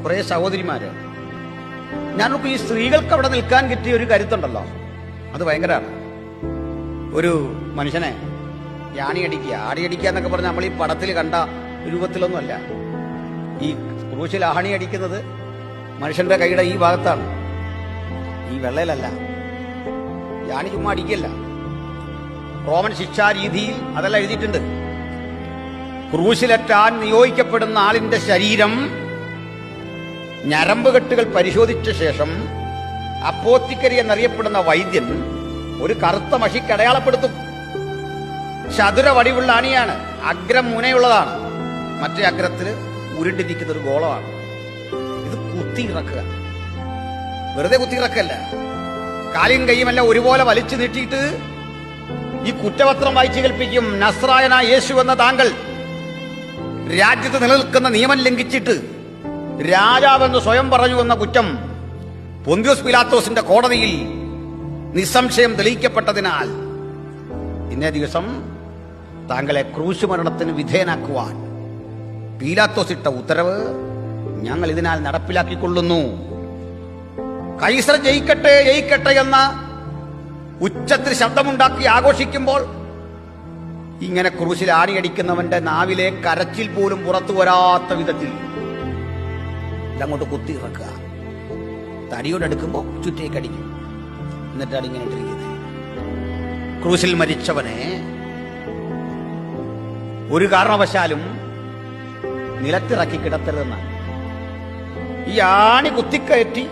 പ്രിയ സഹോദരിമാര്, ഞാനൊക്കെ ഈ സ്ത്രീകൾക്ക് അവിടെ നിൽക്കാൻ കിട്ടിയ ഒരു കരുത്തുണ്ടല്ലോ, അത് ഭയങ്കരമാണ്. ഒരു മനുഷ്യനെ ആടിയടിക്കുക എന്നൊക്കെ പറഞ്ഞാൽ നമ്മൾ ഈ പടത്തിൽ കണ്ട രൂപത്തിലൊന്നുമല്ല. ഈ ക്രൂശിൽ ആണി അടിക്കുന്നത് മനുഷ്യന്റെ കൈയുടെ ഈ ഭാഗത്താണ്, ഈ വെള്ളയിലല്ല. ആണി ചുമ്മാ അടിക്കല്ല. റോമൻ ശിക്ഷാരീതിയിൽ അതെല്ലാം എഴുതിയിട്ടുണ്ട്. ക്രൂശിലേറ്റാൻ നിയോഗിക്കപ്പെടുന്ന ആളിന്റെ ശരീരം ഞരമ്പുകെട്ടുകൾ പരിശോധിച്ച ശേഷം അപ്പോത്തിക്കരി എന്നറിയപ്പെടുന്ന വൈദ്യൻ ഒരു കറുത്ത മഷിക്ക് അടയാളപ്പെടുത്തും. ചതുര വടിവുള്ള അണിയാണ്, അഗ്രം മുനയുള്ളതാണ്, മറ്റേ അഗ്രത്തിൽ ഉരുണ്ടിരിക്കുന്ന ഒരു ഗോളമാണ്. ഇത് കുത്തിയിറക്കുക, വെറുതെ കുത്തിയിറക്കല്ല. കാലും കൈയുമെല്ലാം ഒരുപോലെ വലിച്ചു നീട്ടിയിട്ട് ഈ കുറ്റപത്രം വായിച്ചു കേൾപ്പിക്കും. നസ്രായന യേശു എന്ന താങ്കൾ രാജ്യത്ത് നിലനിൽക്കുന്ന നിയമം ലംഘിച്ചിട്ട് രാജാവെന്ന് സ്വയം പറഞ്ഞു എന്ന കുറ്റം പൊന്തിയോസ് പിലാത്തോസിന്റെ കോടതിയിൽ നിസ്സംശയം തെളിയിക്കപ്പെട്ടതിനാൽ ഇന്നേ ദിവസം താങ്കളെ ക്രൂശ് മരണത്തിന് വിധേയനാക്കുവാൻ പീലാത്തോസ് ഇട്ട ഉത്തരവ് ഞങ്ങൾ ഇതിനാൽ നടപ്പിലാക്കിക്കൊള്ളുന്നു. കൈസർ ജയിക്കട്ടെ ജയിക്കട്ടെ എന്ന ഉച്ചത്തിൽ ശബ്ദമുണ്ടാക്കി ആഘോഷിക്കുമ്പോൾ ഇങ്ങനെ ക്രൂശിൽ ആണിയടിക്കുന്നവന്റെ നാവിലെ കരച്ചിൽ പോലും പുറത്തു വരാത്ത വിധത്തിൽ ഇതങ്ങോട്ട് കുത്തി ഇറക്കുക. തടിയോടെടുക്കുമ്പോൾ ചുറ്റേക്കടിക്കും. എന്നിട്ടാണ് ഇങ്ങനെ ഇട്ടിരിക്കുന്നത്. ക്രൂശിൽ മരിച്ചവനെ ഒരു കാരണവശാലും നിലത്തിറക്കി കിടത്തരുതെന്നാണ്. ഈ ആണി കുത്തിക്കയറ്റി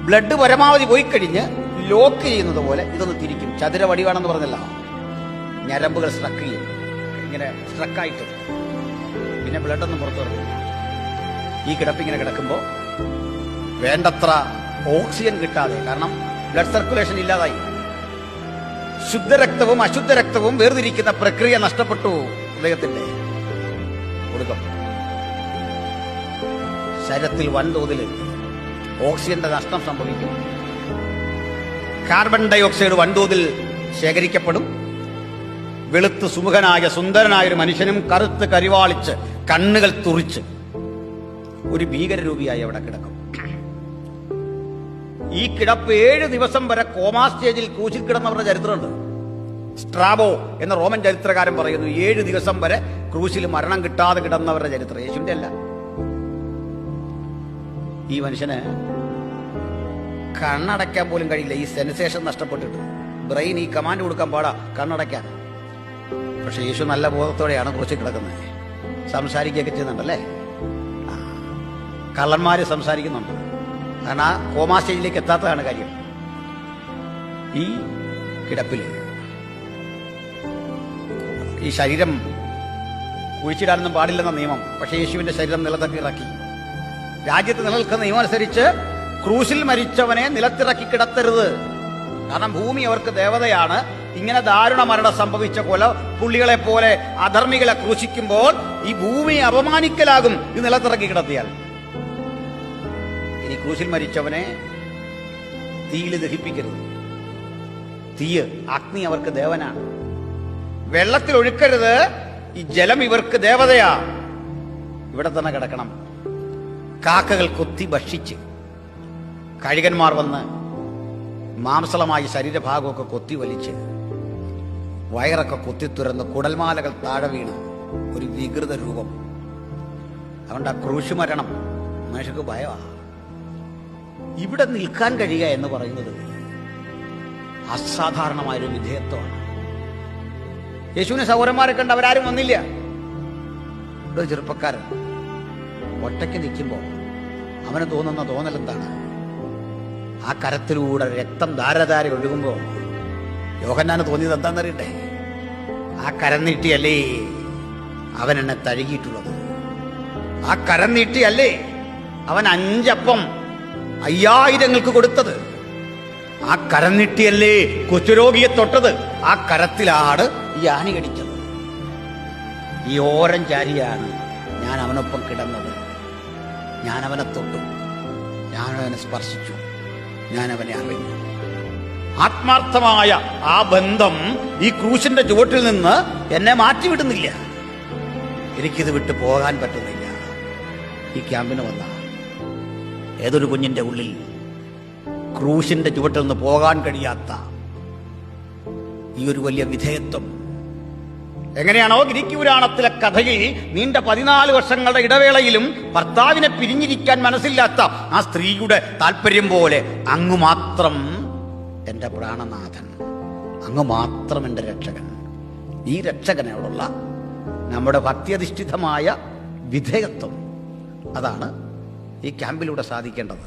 ബ്ലഡ് പരമാവധി പോയി കഴിഞ്ഞ് ലോക്ക് ചെയ്യുന്നത് പോലെ ഇതൊന്ന് തിരിക്കും. ചതുര വടിവാണെന്ന് പറഞ്ഞല്ല, ഞരമ്പുകൾ സ്ട്രക്ക് ചെയ്യും. ഇങ്ങനെ സ്ട്രക്കായിട്ട് പിന്നെ ബ്ലഡൊന്നും പുറത്തു വരില്ല. ഈ കിടപ്പിങ്ങനെ കിടക്കുമ്പോൾ വേണ്ടത്ര ഓക്സിജൻ കിട്ടാതെ, കാരണം ബ്ലഡ് സർക്കുലേഷൻ ഇല്ലാതായി, ശുദ്ധരക്തവും അശുദ്ധ രക്തവും വേർതിരിക്കുന്ന പ്രക്രിയ നഷ്ടപ്പെട്ടു. ഹൃദയത്തിന്റെ ഒടുക്കം ശരീരത്തിൽ വൻതോതിൽ ഓക്സിജന്റെ നഷ്ടം സംഭവിക്കും. കാർബൺ ഡൈഓക്സൈഡ് വൻതോതിൽ ശേഖരിക്കപ്പെടും. വെളുത്ത് സുമുഖനായ സുന്ദരനായ ഒരു മനുഷ്യനും കറുത്ത് കരിവാളിച്ച് കണ്ണുകൾ തുറിച്ച് ഒരു ഭീകരരൂപിയായി അവിടെ കിടക്കും. ഈ കിടപ്പ് 7 ദിവസം വരെ കോമാ സ്റ്റേജിൽ ക്രൂശിൽ കിടന്നവരുടെ ചരിത്രമുണ്ട്. സ്ട്രാബോ എന്ന റോമൻ ചരിത്രകാരൻ പറയുന്നു 7 ദിവസം വരെ ക്രൂശിൽ മരണം കിട്ടാതെ കിടന്നവരുടെ ചരിത്രം. യേശുവിന്റെ അല്ല. ഈ മനുഷ്യന് കണ്ണടയ്ക്കാൻ പോലും കഴിയില്ല. ഈ സെൻസേഷൻ നഷ്ടപ്പെട്ടിട്ട് ബ്രെയിൻ ഈ കമാൻഡ് കൊടുക്കാൻ പാടാ കണ്ണടയ്ക്കാൻ. പക്ഷെ യേശു നല്ല ബോധത്തോടെയാണ് ക്രൂശിൽ കിടക്കുന്നത്. സംസാരിക്കുകയൊക്കെ ചെയ്യുന്നുണ്ടല്ലേ. കള്ളന്മാര് സംസാരിക്കുന്നുണ്ട്. കാരണം ആ കോമാ സ്റ്റേജിലേക്ക് എത്താത്തതാണ് കാര്യം. ഈ കിടപ്പിൽ ഈ ശരീരം കുഴിച്ചിടാനൊന്നും പാടില്ലെന്ന നിയമം, പക്ഷെ യേശുവിന്റെ ശരീരം നിലത്തിറക്കി ഇറക്കി. രാജ്യത്ത് നിലനിൽക്കുന്ന നിയമം അനുസരിച്ച് ക്രൂശിൽ മരിച്ചവനെ നിലത്തിറക്കി കിടത്തരുത്. കാരണം ഭൂമി അവർക്ക് ദേവതയാണ്. ഇങ്ങനെ ദാരുണ മരണം സംഭവിച്ച പുള്ളികളെ പോലെ അധർമ്മികളെ ക്രൂശിക്കുമ്പോൾ ഈ ഭൂമിയെ അപമാനിക്കലാകും ഇത് നിലത്തിറക്കി കിടത്തിയാൽ. ഇനി ക്രൂശിൽ മരിച്ചവനെ തീയിൽ ദഹിപ്പിക്കരുത്. തീയ്, അഗ്നി അവർക്ക് ദേവനാണ്. വെള്ളത്തിൽ ഒഴുക്കരുത്. ഈ ജലം ഇവർക്ക് ദേവതയാ. ഇവിടെ തന്നെ കിടക്കണം. കാക്കകൾ കൊത്തി ഭക്ഷിച്ച്, കഴുകന്മാർ വന്ന് മാംസളമായ ശരീരഭാഗമൊക്കെ കൊത്തി വലിച്ച്, വയറൊക്കെ കൊത്തിത്തുരന്ന് കുടൽമാലകൾ താഴെ വീണ് ഒരു വികൃത രൂപം. അതുകൊണ്ട് ആ ക്രൂശ് മരണം മനുഷ്യർക്ക് ഭയമാണ്. ഇവിടെ നിൽക്കാൻ കഴിയുക എന്ന് പറയുന്നത് അസാധാരണമായൊരു വിധേയത്വമാണ്. യേശുവിന് സഹോദരന്മാരെ കണ്ട് അവരാരും വന്നില്ല. ഇവിടെ ചെറുപ്പക്കാരൻ ഒറ്റയ്ക്ക് നിൽക്കുമ്പോൾ അവന് തോന്നുന്ന തോന്നൽ എന്താണ്? ആ കരത്തിലൂടെ രക്തം ധാരധാര ഒഴുകുമ്പോൾ യോഹന്നാന് തോന്നിയത് എന്താണെന്നറിയട്ടെ? ആ കരം നീട്ടിയല്ലേ അവൻ എന്നെ തഴുകിയിട്ടുള്ളത്. ആ കരം നീട്ടിയല്ലേ അവൻ 5 അപ്പം 5000 കൊടുത്തത്. ആ കരം നീട്ടിയല്ലേ കൊച്ചുരോഗിയെ തൊട്ടത്. ആ കരത്തിലാണ് ഈ ആണി കടിച്ചത്. ഈ ഓരം ചാരിയാണ് ഞാൻ അവനൊപ്പം കിടന്നത്. ഞാൻ അവനെ തൊട്ടു, ഞാൻ അവനെ സ്പർശിച്ചു, ഞാൻ അവനെ അറിഞ്ഞു. ആത്മാർത്ഥമായ ആ ബന്ധം ഈ ക്രൂശിന്റെ ചുവട്ടിൽ നിന്ന് എന്നെ മാറ്റിവിടുന്നില്ല. എനിക്കിത് വിട്ടു പോകാൻ പറ്റുന്നില്ല. ഈ ക്യാമ്പിന് വന്ന ഏതൊരു കുഞ്ഞിന്റെ ഉള്ളിൽ ക്രൂശിന്റെ ചുവട്ടിൽ നിന്ന് പോകാൻ കഴിയാത്ത ഈ ഒരു വലിയ വിധേയത്വം എങ്ങനെയാണോ ഗ്രീക്ക് പുരാണത്തിലെ കഥയിൽ നീണ്ട 14 വർഷങ്ങളുടെ ഇടവേളയിലും ഭർത്താവിനെ പിരിഞ്ഞിരിക്കാൻ മനസ്സില്ലാത്ത ആ സ്ത്രീയുടെ താല്പര്യം പോലെ അങ്ങ് മാത്രം എൻ്റെ പ്രാണനാഥൻ, അങ്ങ് മാത്രം എൻ്റെ രക്ഷകൻ, ഈ രക്ഷകനോടുള്ള നമ്മുടെ ഭക്തിയധിഷ്ഠിതമായ വിധേയത്വം, അതാണ് ഈ ക്യാമ്പിലൂടെ സാധിക്കേണ്ടത്.